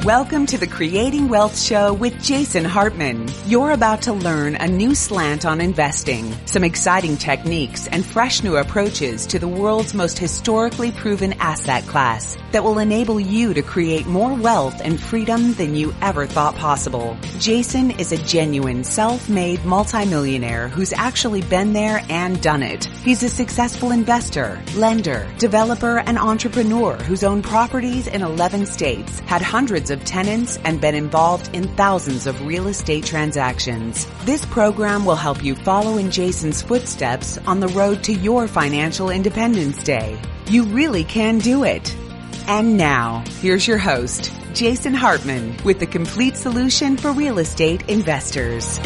Welcome to the Creating Wealth Show with Jason Hartman. You're about to learn a new slant on investing, some exciting techniques, and fresh new approaches to the world's most historically proven asset class that will enable you to create more wealth and freedom than you ever thought possible. Jason is a genuine self-made multimillionaire who's actually been there and done it. He's a successful investor, lender, developer, and entrepreneur who's owned properties in 11 states, had hundreds of tenants, and been involved in thousands of real estate transactions. This program will help you follow in Jason's footsteps on the road to your financial independence day. You really can do it. And now, here's your host, Jason Hartman, with the complete solution for real estate investors.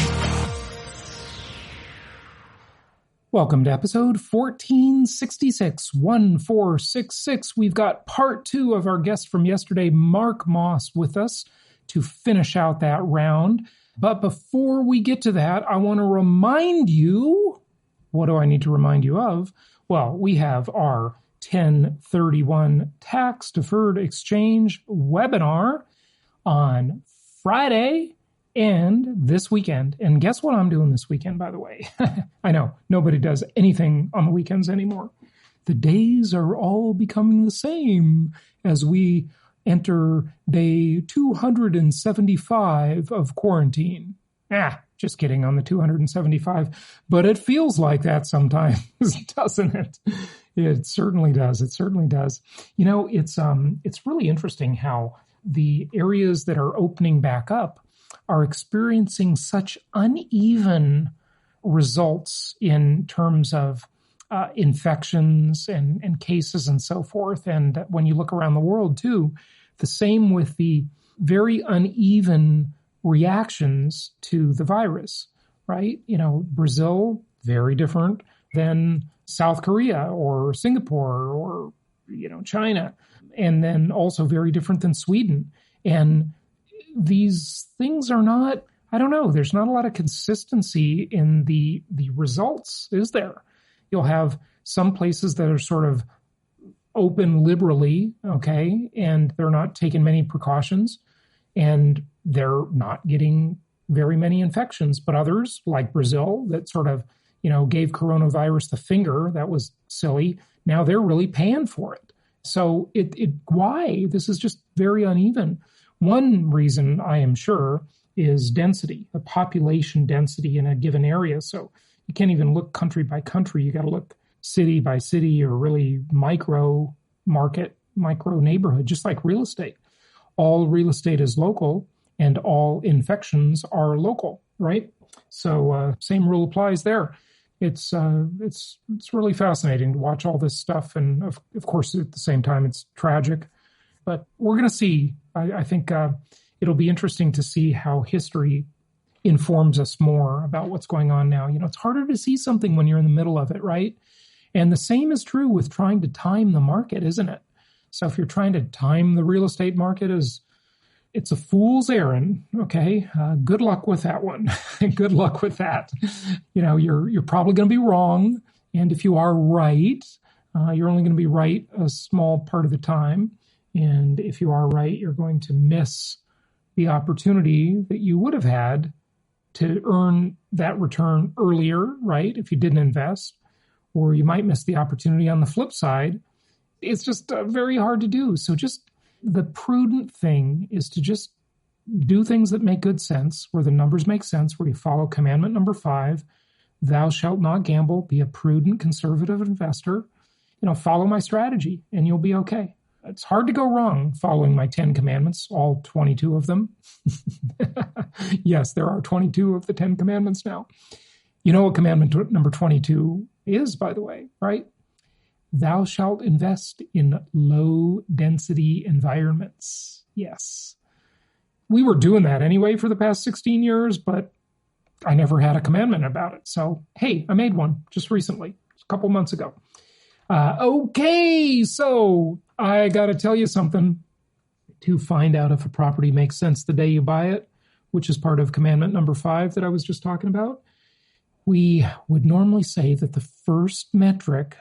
Welcome to episode 1466. We've got part two of our guest from yesterday, Mark Moss, with us to finish out that round. But before we get to that, I want to remind you, what do I need to remind you of? Well, we have our 1031 tax deferred exchange webinar on Friday and this weekend. And guess what I'm doing this weekend, by the way? I know, nobody does anything on the weekends anymore. The days are all becoming the same as we enter day 275 of quarantine. Just kidding on the 275. But it feels like that sometimes, doesn't it? It certainly does. It certainly does. You know, it's really interesting how the areas that are opening back up are experiencing such uneven results in terms of infections and cases and so forth. And when you look around the world too, the same with the very uneven reactions to the virus, right? You know, Brazil, very different than South Korea or Singapore or, you know, China, and then also very different than Sweden. And these things are not, I don't know, there's not a lot of consistency in the results, is there? You'll have some places that are sort of open liberally, okay, and they're not taking many precautions, and they're not getting very many infections. But others, like Brazil, that sort of, you know, gave coronavirus the finger, that was silly. Now they're really paying for it. So why? This is just very uneven. One reason, I am sure, is density, the population density in a given area. So you can't even look country by country. You got to look city by city or really micro market, micro neighborhood, just like real estate. All real estate is local and all infections are local, right? So same rule applies there. It's really fascinating to watch all this stuff. And of course, at the same time, it's tragic. But we're going to see. I think it'll be interesting to see how history informs us more about what's going on now. You know, it's harder to see something when you're in the middle of it, right? And the same is true with trying to time the market, isn't it? So if you're trying to time the real estate market, it's a fool's errand, okay? Good luck with that one. Good luck with that. You know, you're probably going to be wrong. And if you are right, you're only going to be right a small part of the time. And if you are right, you're going to miss the opportunity that you would have had to earn that return earlier, right? If you didn't invest, or you might miss the opportunity on the flip side. It's just very hard to do. So just the prudent thing is to just do things that make good sense, where the numbers make sense, where you follow commandment number 5, thou shalt not gamble, be a prudent, conservative investor. You know, follow my strategy and you'll be okay. It's hard to go wrong following my 10 commandments, all 22 of them. Yes, there are 22 of the 10 commandments now. You know what commandment number 22 is, by the way, right? Thou shalt invest in low-density environments. Yes. We were doing that anyway for the past 16 years, but I never had a commandment about it. So, hey, I made one just recently, a couple months ago. Okay, so I got to tell you something. To find out if a property makes sense the day you buy it, which is part of commandment number 5 that I was just talking about, we would normally say that the first metric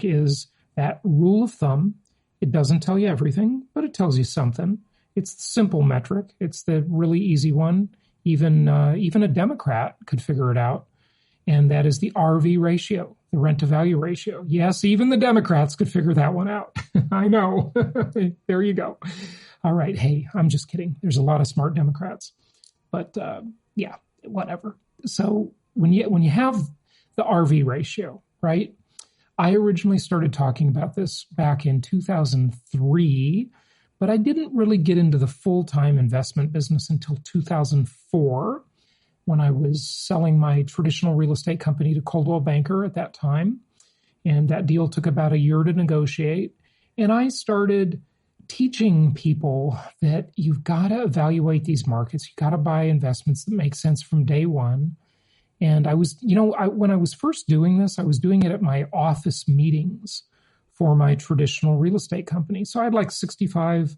is that rule of thumb. It doesn't tell you everything, but it tells you something. It's the simple metric. It's the really easy one. Even a Democrat could figure it out. And that is the RV ratio, the rent to value ratio. Yes, even the Democrats could figure that one out. I know. There you go. All right. Hey, I'm just kidding. There's a lot of smart Democrats. But yeah, whatever. So when you have the RV ratio, right? I originally started talking about this back in 2003, but I didn't really get into the full-time investment business until 2004, when I was selling my traditional real estate company to Coldwell Banker at that time. And that deal took about a year to negotiate. And I started teaching people that you've got to evaluate these markets. You've got to buy investments that make sense from day one. And I was, when I was first doing this, I was doing it at my office meetings for my traditional real estate company. So I had like 65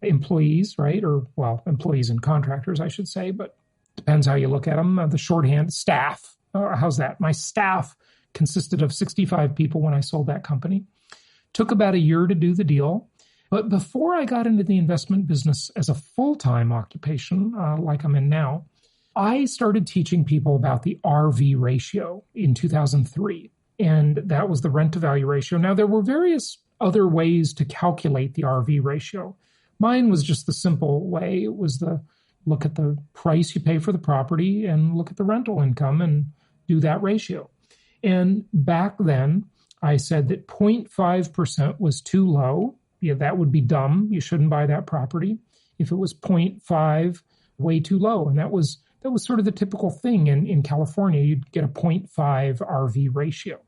employees, right? Or, well, employees and contractors, I should say, but depends how you look at them. The shorthand, staff. How's that? My staff consisted of 65 people when I sold that company. Took about a year to do the deal. But before I got into the investment business as a full-time occupation, like I'm in now, I started teaching people about the RV ratio in 2003. And that was the rent-to-value ratio. Now, there were various other ways to calculate the RV ratio. Mine was just the simple way. It was the look at the price you pay for the property and look at the rental income and do that ratio. And back then, I said that 0.5% was too low. Yeah, that would be dumb. You shouldn't buy that property. If it was 0.5, way too low. And that was sort of the typical thing in California. You'd get a 0.5 RV ratio.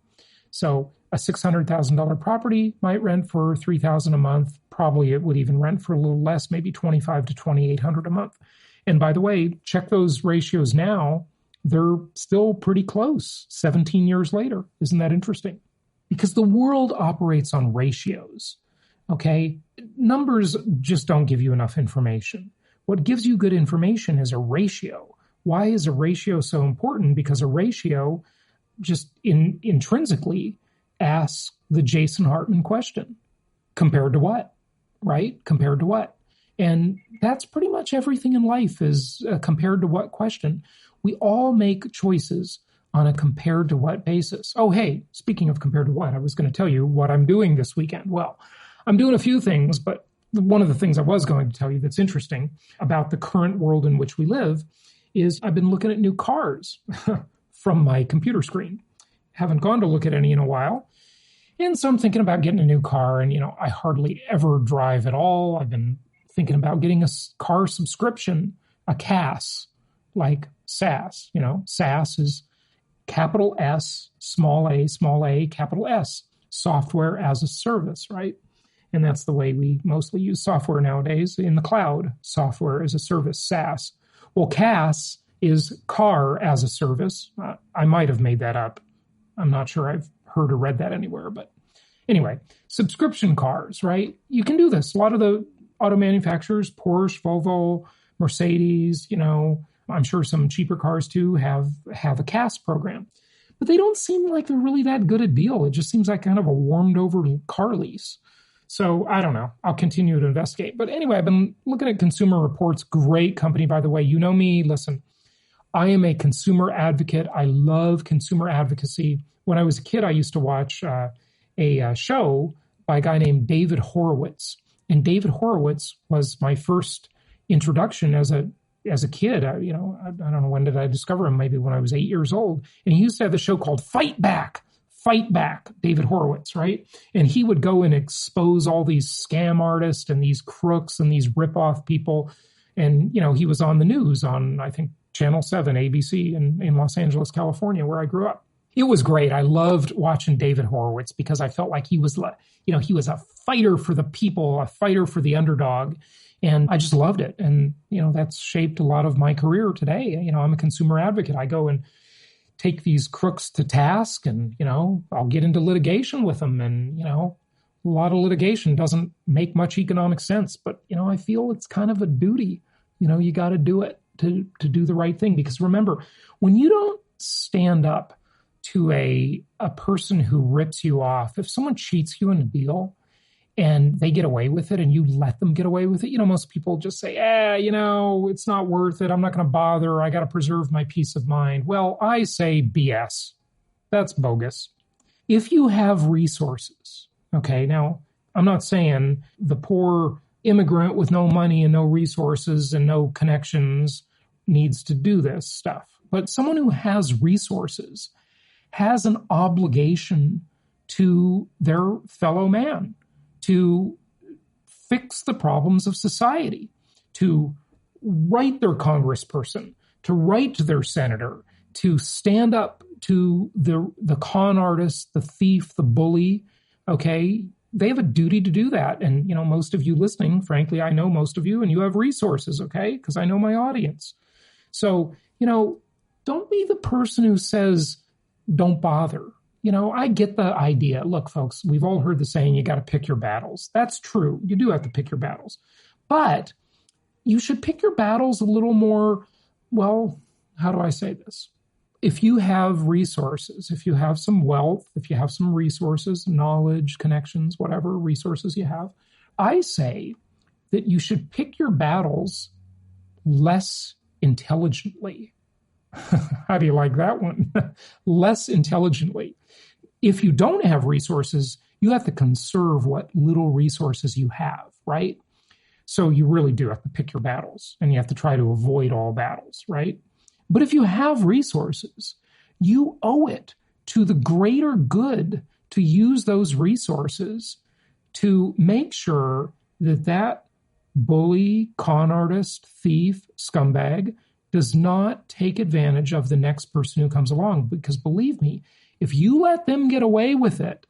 So a $600,000 property might rent for $3,000 a month. Probably it would even rent for a little less, maybe $2,500 to $2,800 a month. And by the way, check those ratios now. They're still pretty close 17 years later. Isn't that interesting? Because the world operates on ratios, okay? Numbers just don't give you enough information. What gives you good information is a ratio. Why is a ratio so important? Because a ratio just intrinsically asks the Jason Hartman question. Compared to what? Right? Compared to what? And that's pretty much everything in life is a compared to what question. We all make choices on a compared to what basis. Oh, hey, speaking of compared to what, I was going to tell you what I'm doing this weekend. Well, I'm doing a few things, but one of the things I was going to tell you that's interesting about the current world in which we live is I've been looking at new cars from my computer screen. Haven't gone to look at any in a while. And so I'm thinking about getting a new car, and, I hardly ever drive at all. I've been thinking about getting a car subscription, a CAS, like SaaS. SaaS is capital S, small a, capital S, software as a service, right? And that's the way we mostly use software nowadays in the cloud, software as a service, SaaS. Well, CAS is car as a service. I might have made that up. I'm not sure I've heard or read that anywhere, but anyway, subscription cars, right? You can do this. A lot of the auto manufacturers, Porsche, Volvo, Mercedes, I'm sure some cheaper cars too have a CAS program, but they don't seem like they're really that good a deal. It just seems like kind of a warmed over car lease. So I don't know. I'll continue to investigate. But anyway, I've been looking at Consumer Reports. Great company, by the way. You know me. Listen, I am a consumer advocate. I love consumer advocacy. When I was a kid, I used to watch a show by a guy named David Horowitz. And David Horowitz was my first introduction as a kid. I don't know, when did I discover him? Maybe when I was 8 years old. And he used to have a show called Fight Back, David Horowitz, right? And he would go and expose all these scam artists and these crooks and these rip-off people. And, he was on the news on, I think, Channel 7, ABC in Los Angeles, California, where I grew up. It was great. I loved watching David Horowitz because I felt like he was a fighter for the people, a fighter for the underdog. And I just loved it. And, that's shaped a lot of my career today. I'm a consumer advocate. I go and take these crooks to task and, I'll get into litigation with them. And, a lot of litigation doesn't make much economic sense. But, I feel it's kind of a duty. You got to do it to do the right thing. Because remember, when you don't stand up to a person who rips you off, if someone cheats you in a deal and they get away with it and you let them get away with it. Most people just say, it's not worth it. I'm not going to bother. I got to preserve my peace of mind. Well, I say BS. That's bogus. If you have resources, okay, now I'm not saying the poor immigrant with no money and no resources and no connections needs to do this stuff, but someone who has resources has an obligation to their fellow man to fix the problems of society, to write their congressperson, to write to their senator, to stand up to the con artist, the thief, the bully, okay? They have a duty to do that. And, most of you listening, frankly, I know most of you, and you have resources, okay? Because I know my audience. So, don't be the person who says, don't bother. I get the idea. Look, folks, we've all heard the saying, you got to pick your battles. That's true. You do have to pick your battles. But you should pick your battles a little more, well, how do I say this? If you have resources, if you have some wealth, if you have some resources, knowledge, connections, whatever resources you have, I say that you should pick your battles less intelligently. How do you like that one? Less intelligently. If you don't have resources, you have to conserve what little resources you have, right? So you really do have to pick your battles, and you have to try to avoid all battles, right? But if you have resources, you owe it to the greater good to use those resources to make sure that bully, con artist, thief, scumbag does not take advantage of the next person who comes along. Because believe me, if you let them get away with it,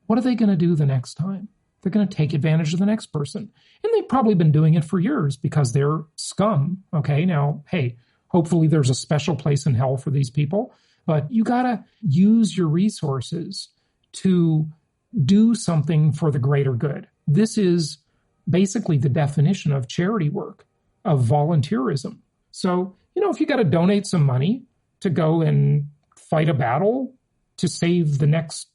what are they going to do the next time? They're going to take advantage of the next person. And they've probably been doing it for years because they're scum. Okay, now, hey, hopefully there's a special place in hell for these people. But you got to use your resources to do something for the greater good. This is basically the definition of charity work, of volunteerism. So, if you got to donate some money to go and fight a battle to save the next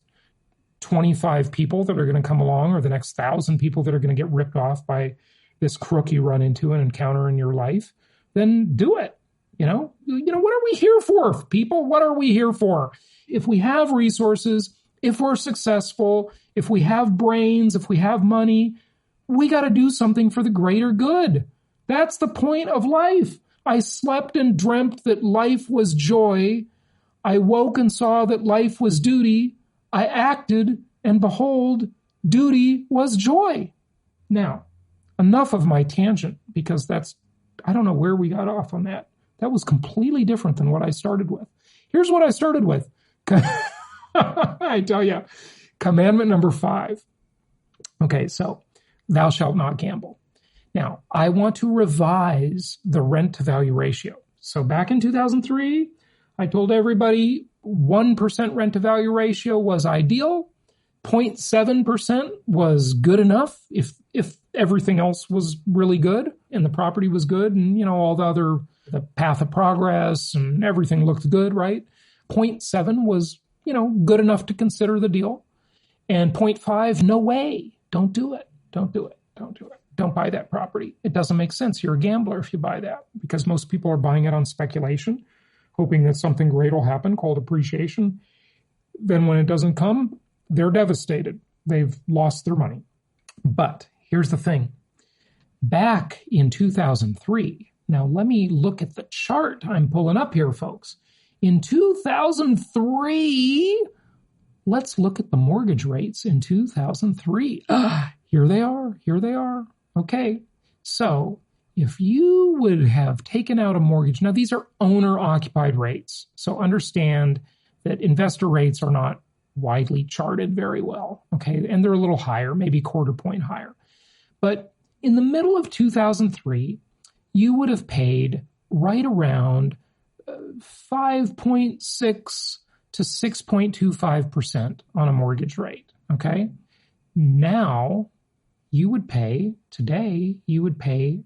25 people that are going to come along, or the next 1,000 people that are going to get ripped off by this crook you run into and encounter in your life, then do it. What are we here for, people? What are we here for? If we have resources, if we're successful, if we have brains, if we have money, we got to do something for the greater good. That's the point of life. I slept and dreamt that life was joy. I woke and saw that life was duty. I acted, and behold, duty was joy. Now, enough of my tangent, because I don't know where we got off on that. That was completely different than what I started with. Here's what I started with. I tell you, commandment number 5. Okay, so thou shalt not gamble. Now, I want to revise the rent-to-value ratio. So back in 2003, I told everybody 1% rent-to-value ratio was ideal. 0.7% was good enough if everything else was really good and the property was good and, all the path of progress and everything looked good, right? 0.7 was, good enough to consider the deal. And 0.5, no way. Don't do it. Don't do it. Don't do it. Don't buy that property. It doesn't make sense. You're a gambler if you buy that, because most people are buying it on speculation, hoping that something great will happen called appreciation. Then when it doesn't come, they're devastated. They've lost their money. But here's the thing. Back in 2003, now let me look at the chart I'm pulling up here, folks. In 2003, let's look at the mortgage rates in 2003. Here they are. Here they are. Okay. So if you would have taken out a mortgage, now these are owner-occupied rates. So understand that investor rates are not widely charted very well. Okay. And they're a little higher, maybe quarter point higher. But in the middle of 2003, you would have paid right around 5.6 to 6.25% on a mortgage rate. Okay. Now today you would pay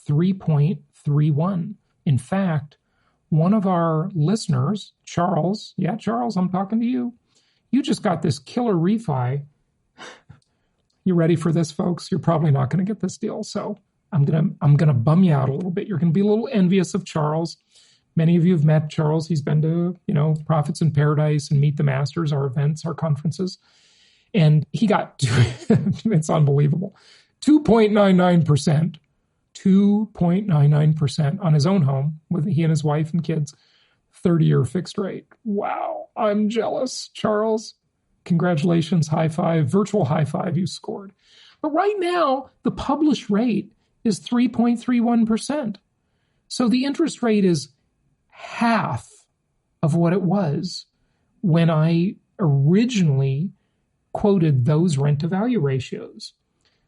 3.31. In fact, one of our listeners, Charles, I'm talking to you. You just got this killer refi. You ready for this, folks? You're probably not going to get this deal. So I'm gonna bum you out a little bit. You're going to be a little envious of Charles. Many of you have met Charles. He's been to, Prophets in Paradise and Meet the Masters, our events, our conferences. And he got, it's unbelievable, 2.99%. 2.99% on his own home with he and his wife and kids, 30-year fixed rate. Wow, I'm jealous, Charles. Congratulations, high five, virtual high five, you scored. But right now, the published rate is 3.31%. So the interest rate is half of what it was when I originally quoted those rent-to-value ratios.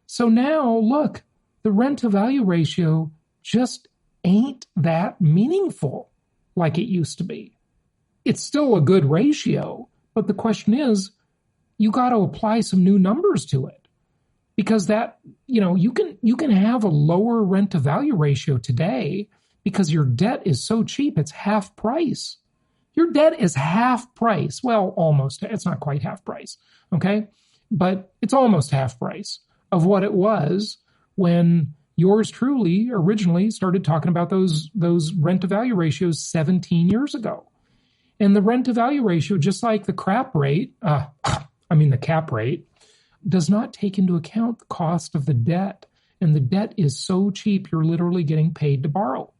So now, look, the rent-to-value ratio just ain't that meaningful like it used to be. It's still a good ratio, but the question is, you got to apply some new numbers to it. Because that, you can have a lower rent-to-value ratio today because your debt is so cheap, it's half price. Your debt is half price. Well, almost. It's not quite half price, okay? But it's almost half price of what it was when yours truly originally started talking about those rent-to-value ratios 17 years ago. And the rent-to-value ratio, just like the cap rate, does not take into account the cost of the debt. And the debt is so cheap, you're literally getting paid to borrow.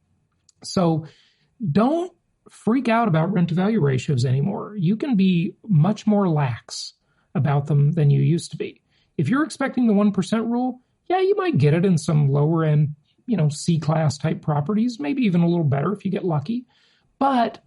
So don't freak out about rent-to-value ratios anymore. You can be much more lax about them than you used to be. If you're expecting the 1% rule, yeah, you might get it in some lower end, C-class type properties, maybe even a little better if you get lucky. But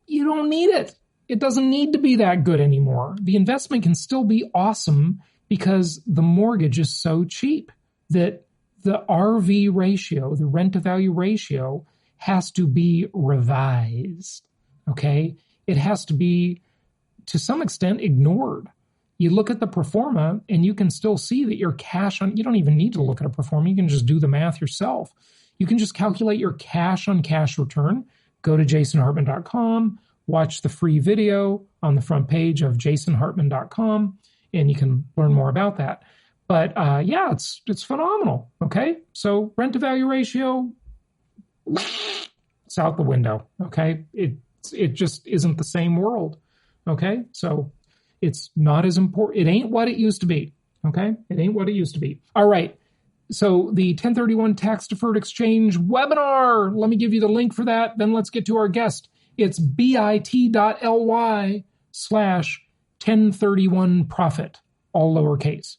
you don't need it. It doesn't need to be that good anymore. The investment can still be awesome because the mortgage is so cheap that the RV ratio, the rent-to-value ratio, has to be revised, okay? It has to be, to some extent, ignored. You look at the pro forma and you can still see that your cash on, you don't even need to look at a pro forma. You can just do the math yourself. You can just calculate your cash on cash return. Go to jasonhartman.com, watch the free video on the front page of jasonhartman.com, and you can learn more about that. But it's phenomenal, okay? So rent-to-value ratio, it's out the window, okay? It just isn't the same world, okay? So it's not as important. It ain't what it used to be, okay? It ain't what it used to be. All right. So the 1031 tax deferred exchange webinar, let me give you the link for that. Then let's get to our guest. It's bit.ly/1031profit, all lowercase.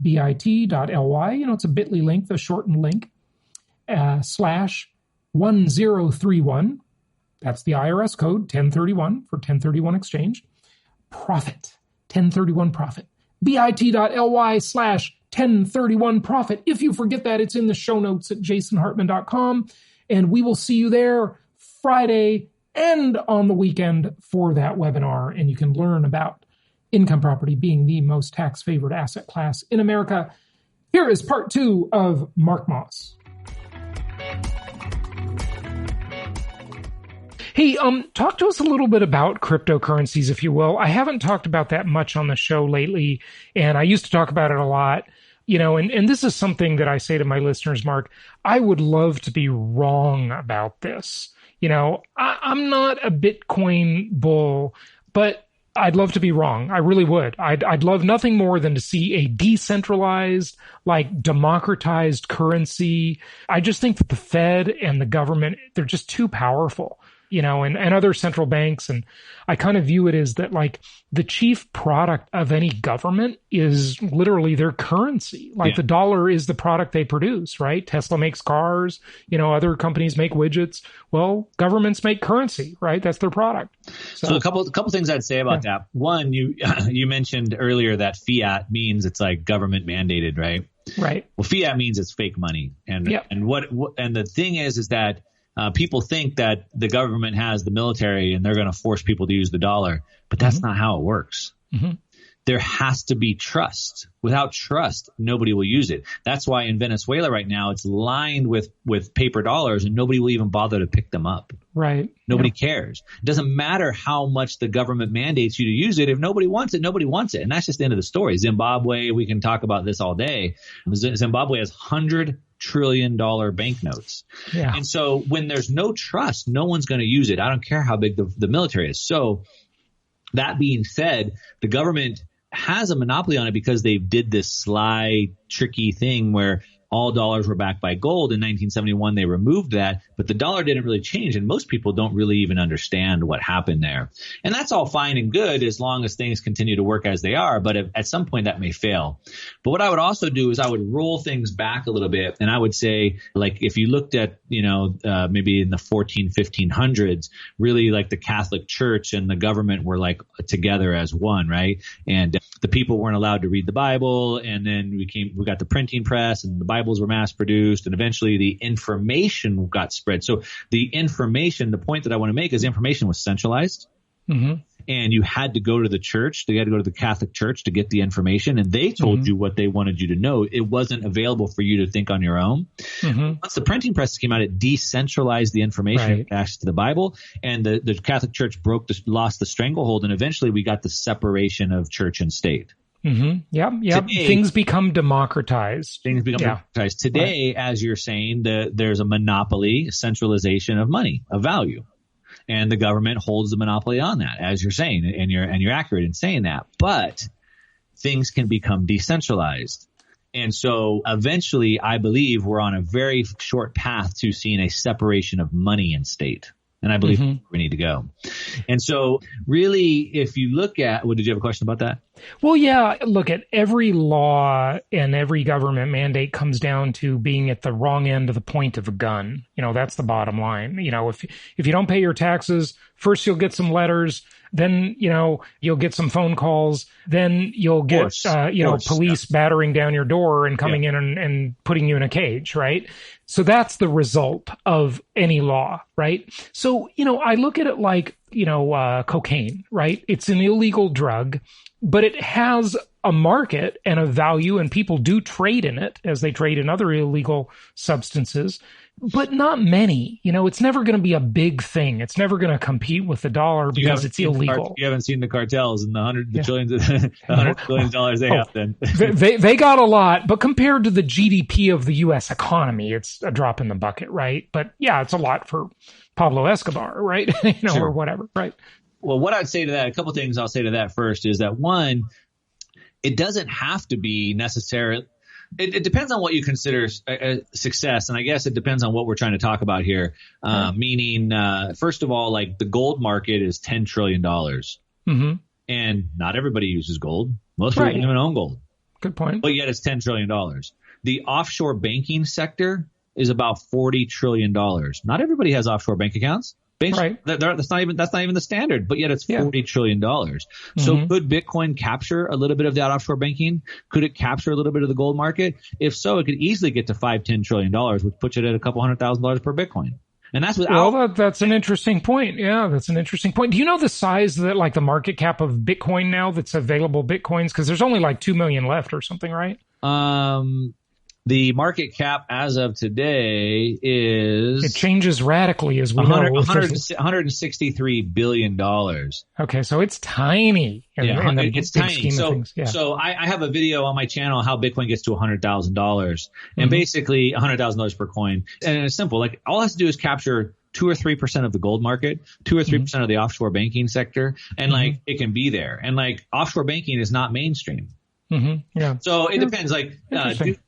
bit.ly, it's a bit.ly link, the shortened link, /1031. That's the IRS code, 1031 for 1031 exchange. Profit, 1031 profit. bit.ly/1031 profit. If you forget that, it's in the show notes at jasonhartman.com. And we will see you there Friday and on the weekend for that webinar. And you can learn about income property being the most tax-favored asset class in America. Here is part 2 of Mark Moss. Hey, talk to us a little bit about cryptocurrencies, if you will. I haven't talked about that much on the show lately, and I used to talk about it a lot. And this is something that I say to my listeners, Mark, I would love to be wrong about this. I'm not a Bitcoin bull, but I'd love to be wrong. I really would. I'd love nothing more than to see a decentralized, democratized currency. I just think that the Fed and the government, they're just too powerful. And other central banks. And I kind of view it as that, the chief product of any government is literally their currency. The dollar is the product they produce, right? Tesla makes cars, other companies make widgets. Well, governments make currency, right? That's their product. So a couple things I'd say about that. One, you mentioned earlier that fiat means it's government mandated, right? Right. Well, fiat means it's fake money. And the thing is that people think that the government has the military and they're going to force people to use the dollar, but that's not how it works. Mm-hmm. there has to be trust. Without trust, nobody will use it. That's why in Venezuela right now, it's lined with paper dollars and nobody will even bother to pick them up. Right. Nobody cares. It doesn't matter how much the government mandates you to use it. If nobody wants it, nobody wants it. And that's just the end of the story. Zimbabwe, we can talk about this all day. Zimbabwe has $100 trillion banknotes. Yeah. And so when there's no trust, no one's going to use it. I don't care how big the military is. So that being said, the government has a monopoly on it because they did this sly, tricky thing where all dollars were backed by gold. In 1971, they removed that, but the dollar didn't really change, and most people don't really even understand what happened there. And that's all fine and good as long as things continue to work as they are, but at some point that may fail. But what I would also do is I would roll things back a little bit, and I would say, like, if you looked at, maybe in the 1500s, really like the Catholic Church and the government were like together as one, right? And the people weren't allowed to read the Bible, and then we got the printing press, and the Bibles were mass produced, and eventually the information got spread. So the point that I want to make is information was centralized. Mm-hmm. And you had to go to the church. You had to go to the Catholic Church to get the information, and they told you what they wanted you to know. It wasn't available for you to think on your own. Mm-hmm. Once the printing press came out, it decentralized the information attached to the Bible, and the Catholic Church lost the stranglehold, and eventually we got the separation of church and state. Mm-hmm. Yep. Today, things become democratized. Democratized. Today, as you're saying, there's a monopoly, centralization of money, of value. And the government holds the monopoly on that, as you're saying, and you're accurate in saying that. But things can become decentralized. And so eventually, I believe we're on a very short path to seeing a separation of money and state. And I believe we need to go. And so really, if you look at, did you have a question about that? Well, yeah, look, at every law and every government mandate comes down to being at the wrong end of the point of a gun. That's the bottom line. If you don't pay your taxes, first you'll get some letters, then, you'll get some phone calls, then you'll get, police battering down your door and coming in and putting you in a cage, right? So that's the result of any law, right? So, I look at it like, cocaine, right? It's an illegal drug, but it has a market and a value, and people do trade in it as they trade in other illegal substances, but not many. It's never going to be a big thing. It's never going to compete with the dollar because it's illegal. You haven't seen the cartels and the trillions of dollars they have then. they got a lot, but compared to the GDP of the U.S. economy, it's a drop in the bucket, right? But yeah, it's a lot for Pablo Escobar, right? Or whatever, right? Well, what I'd say to that, a couple things I'll say to that first is that, one, it doesn't have to be necessarily. It depends on what you consider success, and I guess it depends on what we're trying to talk about here. Meaning, first of all, like the gold market is $10 trillion, and not everybody uses gold. Most people don't even own gold. Good point. But yet it's $10 trillion. The offshore banking sector is about $40 trillion. Not everybody has offshore bank accounts. That's not even the standard, but yet it's $40 trillion. So could Bitcoin capture a little bit of that offshore banking? Could it capture a little bit of the gold market? If so, it could easily get to $5-10 trillion, which puts it at a couple $100,000 per Bitcoin. And that's without. Well, that's an interesting point. Yeah, that's an interesting point. Do you know the size that, like, the market cap of Bitcoin now that's available Bitcoins? Because there's only like 2 million left or something, right? The market cap as of today is... It changes radically as we know. $163 billion. Okay, so it's tiny. It's tiny. So I have a video on my channel how Bitcoin gets to $100,000. And basically $100,000 per coin. And it's simple. Like, all it has to do is capture 2 or 3% of the gold market, 2 or 3% of the offshore banking sector. And like, it can be there. And like, offshore banking is not mainstream. Yeah. So it depends. Like,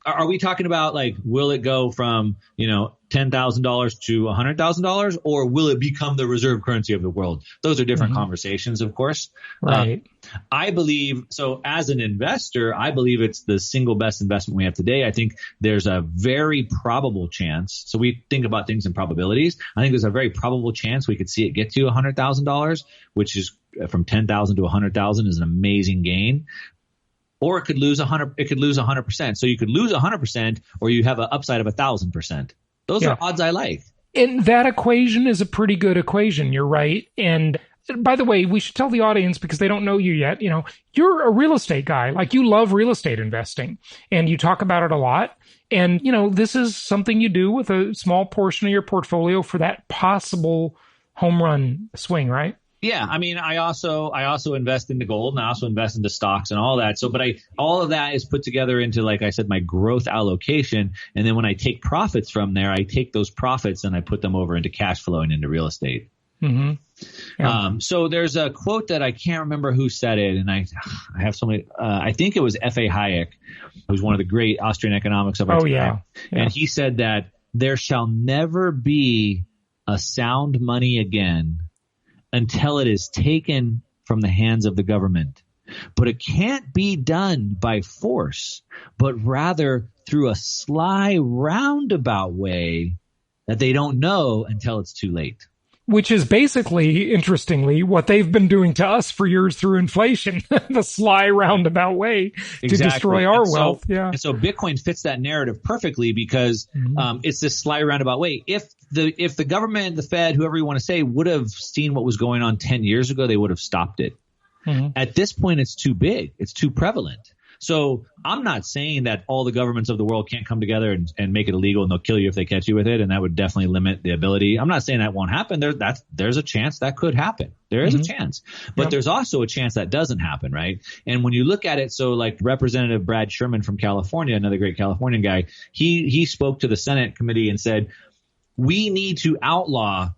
are we talking about, like, will it go from, $10,000 to $100,000, or will it become the reserve currency of the world? Those are different conversations, of course. Right. I believe so. As an investor, I believe it's the single best investment we have today. I think there's a very probable chance. So we think about things in probabilities. I think there's a very probable chance we could see it get to $100,000, which is from 10,000 to 100,000 is an amazing gain. Or it could lose 100. It could lose 100%. So you could lose 100%, or you have an upside of 1,000%. Those are odds I like. And that equation is a pretty good equation. You're right. And by the way, we should tell the audience, because they don't know you yet, you're a real estate guy. Like, you love real estate investing and you talk about it a lot. And, this is something you do with a small portion of your portfolio for that possible home run swing, right? Yeah, I mean, I also invest into gold, and I also invest into stocks and all that. So, but all of that is put together into, like I said, my growth allocation. And then when I take profits from there, I take those profits and I put them over into cash flow and into real estate. Mm-hmm. Yeah. So there's a quote that I can't remember who said it, and I have so many. I think it was F.A. Hayek, who's one of the great Austrian economics of our time. Yeah. And he said that there shall never be a sound money again until it is taken from the hands of the government. But it can't be done by force, but rather through a sly roundabout way that they don't know until it's too late. Which is basically, interestingly, what they've been doing to us for years through inflation, the sly roundabout way to destroy our wealth. Yeah. And so Bitcoin fits that narrative perfectly because it's this sly roundabout way. If the government, the Fed, whoever you want to say, would have seen what was going on 10 years ago, they would have stopped it. Mm-hmm. At this point, it's too big. It's too prevalent. So I'm not saying that all the governments of the world can't come together and make it illegal and they'll kill you if they catch you with it. And that would definitely limit the ability. I'm not saying that won't happen. There's a chance that could happen. There is a chance, but there's also a chance that doesn't happen. Right. And when you look at it, so like Representative Brad Sherman from California, another great Californian guy, he spoke to the Senate committee and said, we need to outlaw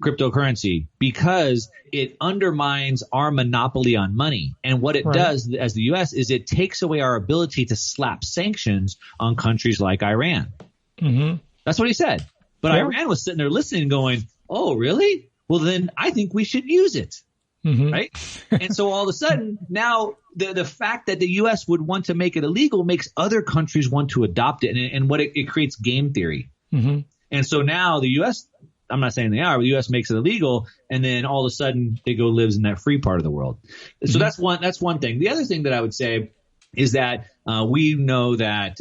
cryptocurrency because it undermines our monopoly on money. And what it does as the U.S. is it takes away our ability to slap sanctions on countries like Iran. Mm-hmm. That's what he said. But Iran was sitting there listening going, oh, really? Well, then I think we should use it. Mm-hmm. Right. And so all of a sudden now the fact that the U.S. would want to make it illegal makes other countries want to adopt it. And what it creates game theory. Mm-hmm. And so now the U.S. I'm not saying they are, but the U.S. makes it illegal, and then all of a sudden they go lives in that free part of the world. So that's one thing. The other thing that I would say is that we know that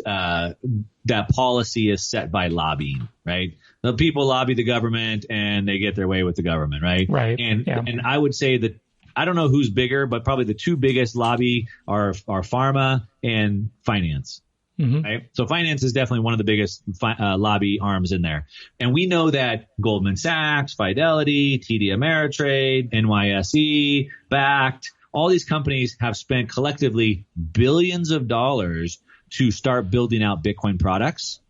that policy is set by lobbying, right? The people lobby the government and they get their way with the government, right? Right. And I would say that I don't know who's bigger, but probably the two biggest lobby are pharma and finance. Mm-hmm. Right? So finance is definitely one of the biggest lobby arms in there. And we know that Goldman Sachs, Fidelity, TD Ameritrade, NYSE, Bakkt, all these companies have spent collectively billions of dollars to start building out Bitcoin products.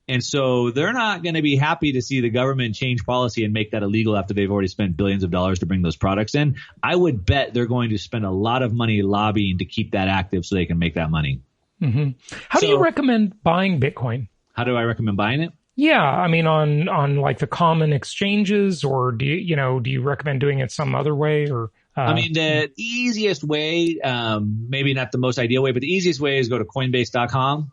And so they're not going to be happy to see the government change policy and make that illegal after they've already spent billions of dollars to bring those products in. I would bet they're going to spend a lot of money lobbying to keep that active so they can make that money. Mm-hmm. How do you recommend buying Bitcoin? How do I recommend buying it? Yeah, I mean, on like the common exchanges, or do you recommend doing it some other way? Or I mean, the easiest way, maybe not the most ideal way, but the easiest way is go to Coinbase.com,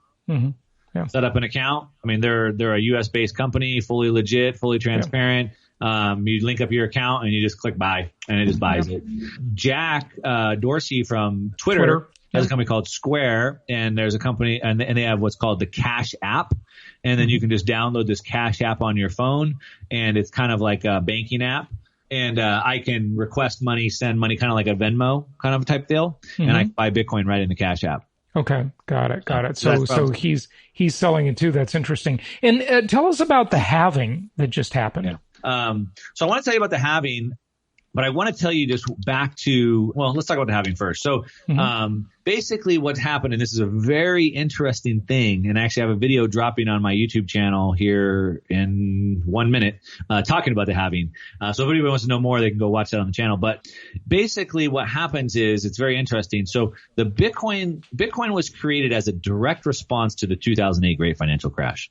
set up an account. I mean, they're a U.S. based company, fully legit, fully transparent. Yeah. You link up your account and you just click buy, and it just buys it. Jack Dorsey from Twitter has a company called Square, and there's a company, and they have what's called the Cash App. And then you can just download this Cash App on your phone, and it's kind of like a banking app. And I can request money, send money, kind of like a Venmo kind of type deal, and I can buy Bitcoin right in the Cash App. Okay, got it. So he's selling it too. That's interesting. And tell us about the halving that just happened. Yeah. So I want to tell you about the halving. But I want to tell you just back to, well, let's talk about the halving first. So basically what happened, and this is a very interesting thing, and I actually have a video dropping on my YouTube channel here in 1 minute talking about the halving. So if anybody wants to know more, they can go watch that on the channel. But basically what happens is it's very interesting. So the Bitcoin was created as a direct response to the 2008 great financial crash.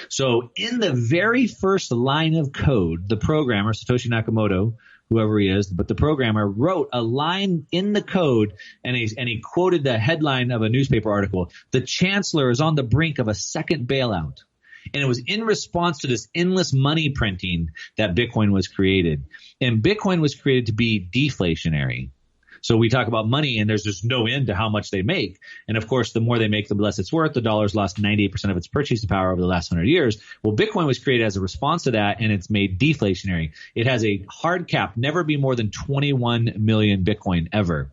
So in the very first line of code, the programmer, Satoshi Nakamoto, whoever he is, but the programmer wrote a line in the code, and he quoted the headline of a newspaper article. The chancellor is on the brink of a second bailout. And it was in response to this endless money printing that Bitcoin was created. And Bitcoin was created to be deflationary. So we talk about money, and there's just no end to how much they make. And of course, the more they make, the less it's worth. The dollar's lost 98% of its purchasing power over the last 100 years. Well, Bitcoin was created as a response to that, and it's made deflationary. It has a hard cap, never be more than 21 million Bitcoin ever.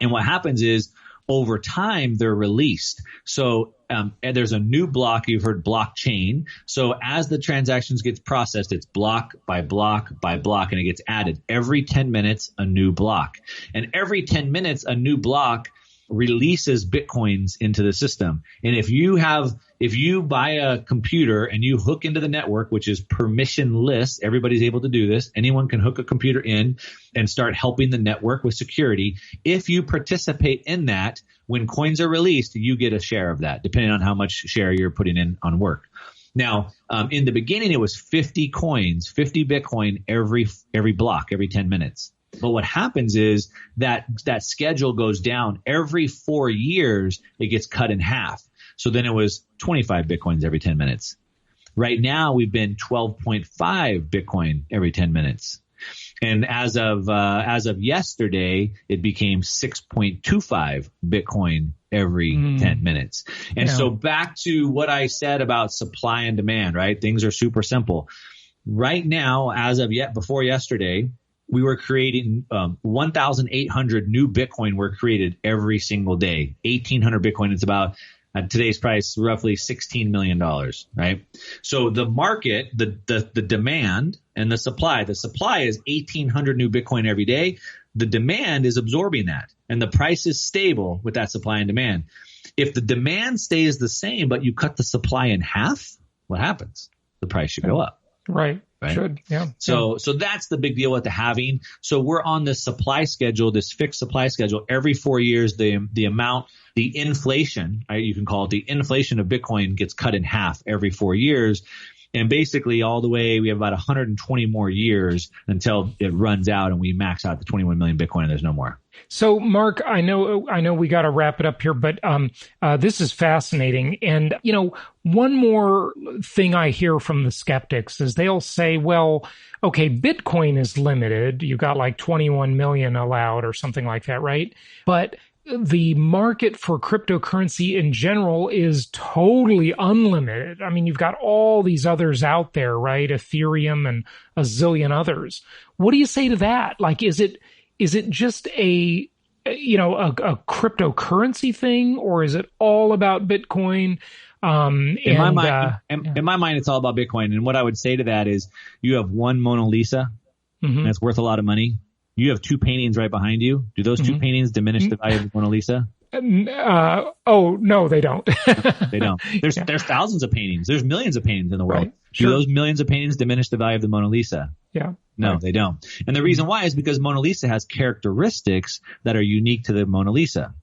And what happens is, over time, they're released. So and there's a new block. You've heard blockchain. So as the transactions gets processed, it's block by block by block, and it gets added. Every 10 minutes, a new block. And every 10 minutes, a new block releases Bitcoins into the system. And if you buy a computer and you hook into the network, which is permissionless, everybody's able to do this. Anyone can hook a computer in and start helping the network with security. If you participate in that, when coins are released, you get a share of that, depending on how much share you're putting in on work. Now, in the beginning, it was 50 coins, 50 Bitcoin every block, every 10 minutes. But what happens is that schedule goes down every 4 years. It gets cut in half. So then it was 25 Bitcoins every 10 minutes. Right now, we've been 12.5 Bitcoin every 10 minutes. And as of yesterday, it became 6.25 Bitcoin every 10 minutes. And so back to what I said about supply and demand, right? Things are super simple. Right now, before yesterday, we were creating 1,800 new Bitcoin were created every single day. 1,800 Bitcoin is about, at today's price, roughly $16 million, right? So the market, the demand and the supply is 1,800 new Bitcoin every day. The demand is absorbing that, and the price is stable with that supply and demand. If the demand stays the same, but you cut the supply in half, what happens? The price should go up. Right? Should, yeah. So that's the big deal with the halving. So we're on this supply schedule, this fixed supply schedule. Every 4 years, the inflation, right, you can call it the inflation of Bitcoin, gets cut in half every 4 years. And basically all the way, we have about 120 more years until it runs out and we max out the 21 million Bitcoin and there's no more. So, Mark, I know we got to wrap it up here, but this is fascinating. And, one more thing I hear from the skeptics is they'll say, well, okay, Bitcoin is limited. You got like 21 million allowed or something like that, right? But the market for cryptocurrency in general is totally unlimited. I mean, you've got all these others out there, right? Ethereum and a zillion others. What do you say to that? Like, is it just a cryptocurrency thing, or is it all about Bitcoin? In my mind, it's all about Bitcoin. And what I would say to that is, you have one Mona Lisa, and it's worth a lot of money. You have two paintings right behind you. Do those two paintings diminish the value of the Mona Lisa? No, they don't. They don't. There's thousands of paintings. There's millions of paintings in the world. Right. Sure. Do those millions of paintings diminish the value of the Mona Lisa? Yeah. No, they don't. And the reason why is because Mona Lisa has characteristics that are unique to the Mona Lisa.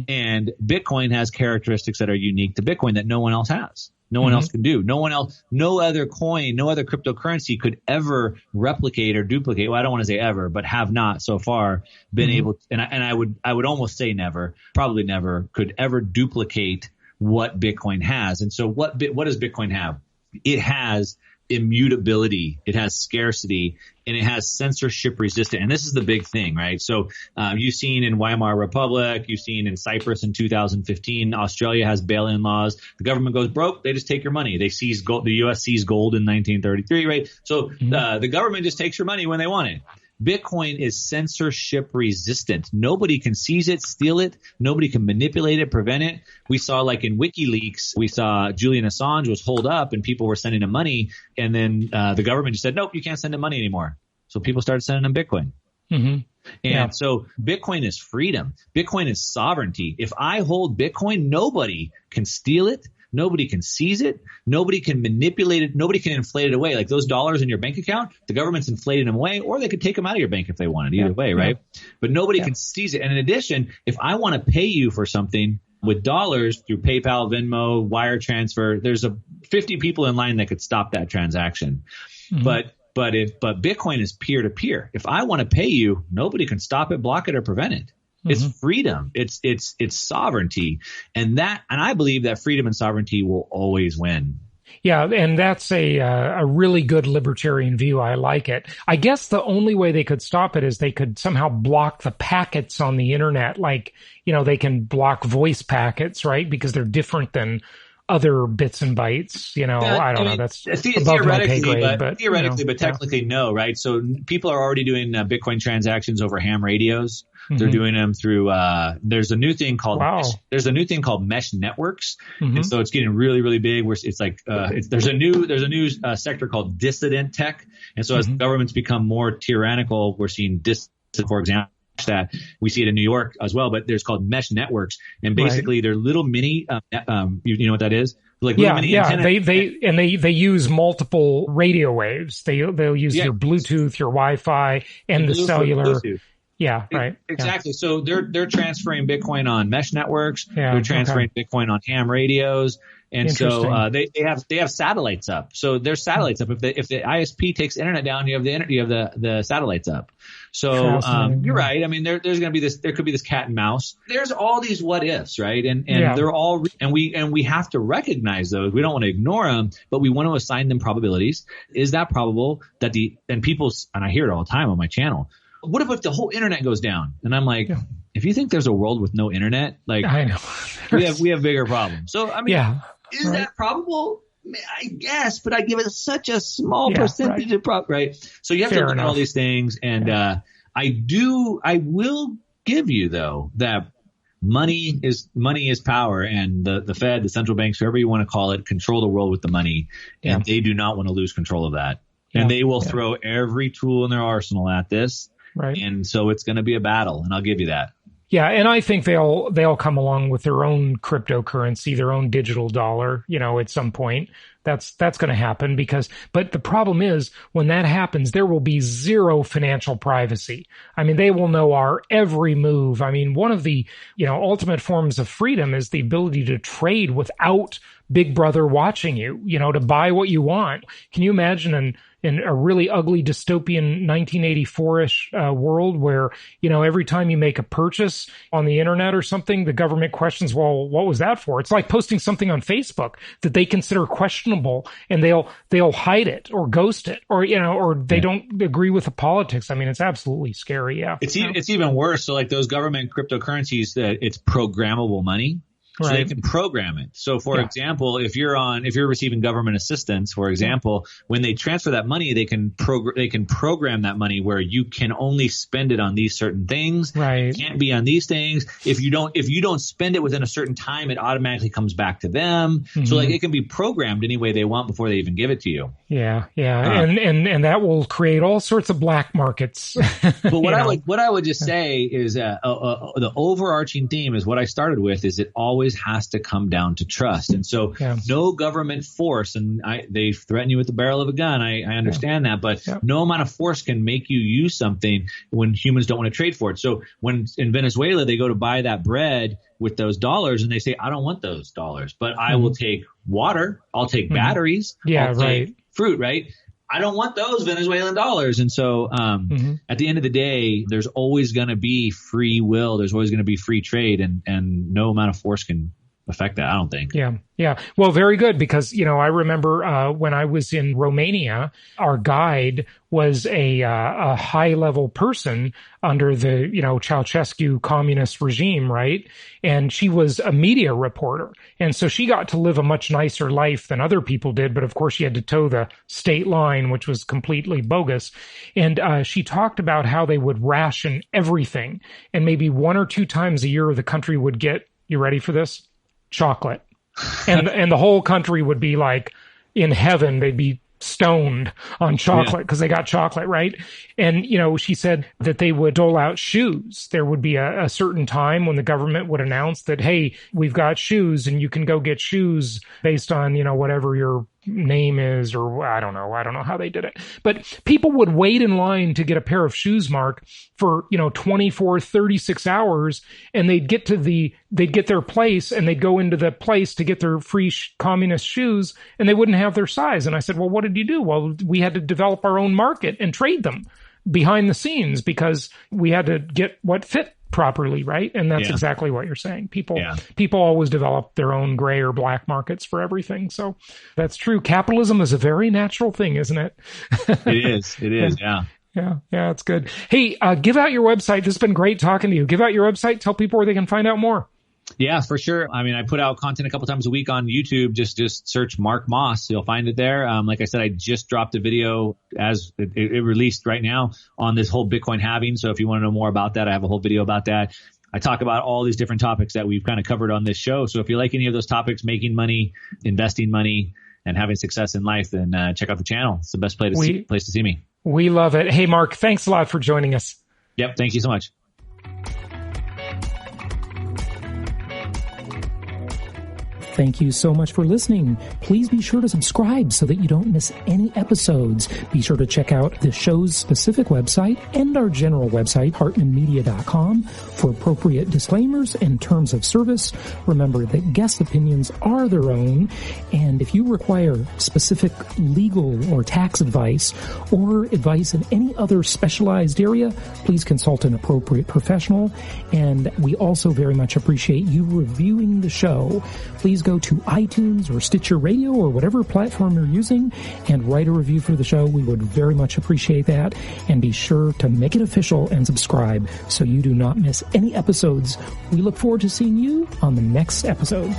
And Bitcoin has characteristics that are unique to Bitcoin that no one else has. No one else can do. No other coin, no other cryptocurrency could ever replicate or duplicate. Well, I don't want to say ever, but have not so far been able to, and I would almost say never, probably never could ever duplicate what Bitcoin has. And so what does Bitcoin have? It has immutability, it has scarcity, and it has censorship resistant. And this is the big thing, right? So you've seen in Weimar Republic, you've seen in Cyprus in 2015, Australia has bail-in laws. The government goes broke, they just take your money. They seize gold. The U.S. seized gold in 1933, right? So the government just takes your money when they want it. Bitcoin is censorship resistant. Nobody can seize it, steal it. Nobody can manipulate it, prevent it. We saw, like in WikiLeaks, we saw Julian Assange was holed up and people were sending him money. And then the government just said, nope, you can't send him money anymore. So people started sending him Bitcoin. And so Bitcoin is freedom. Bitcoin is sovereignty. If I hold Bitcoin, nobody can steal it. Nobody can seize it. Nobody can manipulate it. Nobody can inflate it away. Like those dollars in your bank account, the government's inflating them away, or they could take them out of your bank if they wanted. Either way, right? But nobody can seize it. And in addition, if I want to pay you for something with dollars through PayPal, Venmo, wire transfer, there's 50 people in line that could stop that transaction. But Bitcoin is peer to peer. If I want to pay you, nobody can stop it, block it, or prevent it. It's freedom. It's sovereignty. And I believe that freedom and sovereignty will always win. Yeah, and that's a really good libertarian view. I like it. I guess the only way they could stop it is they could somehow block the packets on the internet. Like, they can block voice packets, right? Because they're different than other bits and bytes. I don't know. That's above my pay grade, but theoretically, but technically, no, right? So people are already doing Bitcoin transactions over ham radios. They're doing them through. There's a new thing called mesh networks, and so it's getting really, really big. Where it's like there's a new sector called dissident tech, and so as governments become more tyrannical, we're seeing for example. That we see it in New York as well, but there's called mesh networks, and basically they're little mini. You know what that is? Like mini antenna. They use multiple radio waves. They'll use your Bluetooth, your Wi-Fi, and the cellular. Yeah, right. Exactly. Yeah. So they're transferring Bitcoin on mesh networks. Yeah, they're transferring Bitcoin on ham radios. And so they have satellites up. So there's satellites up. If the ISP takes internet down, you have the satellites up. So you're right. I mean, there's going to be there could be this cat and mouse. There's all these what ifs, right? And they're all and we have to recognize those. We don't want to ignore them, but we want to assign them probabilities. Is that probable that and I hear it all the time on my channel. What if the whole internet goes down? And I'm like, if you think there's a world with no internet, like I know we have bigger problems. So I mean, is that probable? I guess, but I give it such a small percentage of right? So you have to look at all these things, and I will give you though that money is power, and the Fed, the central banks, whoever you want to call it, control the world with the money, and they do not want to lose control of that, and they will throw every tool in their arsenal at this. Right. And so it's going to be a battle, and I'll give you that. Yeah, and I think they'll come along with their own cryptocurrency, their own digital dollar, at some point. That's going to happen but the problem is when that happens, there will be zero financial privacy. I mean, they will know our every move. I mean, one of the, ultimate forms of freedom is the ability to trade without Big Brother watching you, to buy what you want. Can you imagine in a really ugly dystopian 1984-ish world where, every time you make a purchase on the internet or something, the government questions, well, what was that for? It's like posting something on Facebook that they consider questionable, and they'll hide it or ghost it, or they don't agree with the politics. I mean, it's absolutely scary. Yeah. It's even worse. So like those government cryptocurrencies, it's programmable money. So they can program it. So for example, if you're receiving government assistance, for example, when they transfer that money, they can program that money where you can only spend it on these certain things. Right. It can't be on these things. If you don't spend it within a certain time, it automatically comes back to them. So like it can be programmed any way they want before they even give it to you. Yeah. Yeah. And that will create all sorts of black markets. But what I would just say is the overarching theme is what I started with is it always has to come down to trust. And so no government force, and they threaten you with the barrel of a gun. I understand that, but no amount of force can make you use something when humans don't want to trade for it. So when in Venezuela, they go to buy that bread with those dollars and they say, I don't want those dollars, but I will take water. I'll take batteries. I'll take fruit, right? I don't want those Venezuelan dollars. And so at the end of the day, there's always going to be free will. There's always going to be free trade, and no amount of force can affect that, I don't think. Yeah. Yeah. Well, very good, because, I remember when I was in Romania, our guide was a high-level person under the, Ceausescu communist regime, right? And she was a media reporter. And so she got to live a much nicer life than other people did. But of course, she had to toe the state line, which was completely bogus. And she talked about how they would ration everything. And maybe 1 or 2 times a year, the country would get, you ready for this? Chocolate. And the whole country would be like in heaven. They'd be stoned on chocolate because they got chocolate, right? And, she said that they would dole out shoes. There would be a certain time when the government would announce that, hey, we've got shoes and you can go get shoes based on, whatever your name is, or I don't know how they did it. But people would wait in line to get a pair of shoes, Mark, for, 24, 36 hours, and they'd get their place and they'd go into the place to get their free communist shoes, and they wouldn't have their size. And I said, well, what did you do? Well, we had to develop our own market and trade them behind the scenes because we had to get what fit properly, right? And that's exactly what you're saying. People always develop their own gray or black markets for everything. So that's true. Capitalism is a very natural thing, isn't it? It is. Yeah. Yeah, it's good. Hey, give out your website. This has been great talking to you. Give out your website. Tell people where they can find out more. Yeah, for sure. I mean, I put out content a couple times a week on YouTube. Just search Mark Moss. You'll find it there. Like I said, I just dropped a video as it released right now on this whole Bitcoin halving. So if you want to know more about that, I have a whole video about that. I talk about all these different topics that we've kind of covered on this show. So if you like any of those topics, making money, investing money, and having success in life, then check out the channel. It's the best place to see me. We love it. Hey, Mark, thanks a lot for joining us. Yep. Thank you so much. Thank you so much for listening. Please be sure to subscribe so that you don't miss any episodes. Be sure to check out the show's specific website and our general website, hartmanmedia.com, for appropriate disclaimers and terms of service. Remember that guest opinions are their own, and if you require specific legal or tax advice or advice in any other specialized area, please consult an appropriate professional. And we also very much appreciate you reviewing the show. Please go to iTunes or Stitcher Radio or whatever platform you're using and write a review for the show. We would very much appreciate that. And be sure to make it official and subscribe so you do not miss any episodes. We look forward to seeing you on the next episode.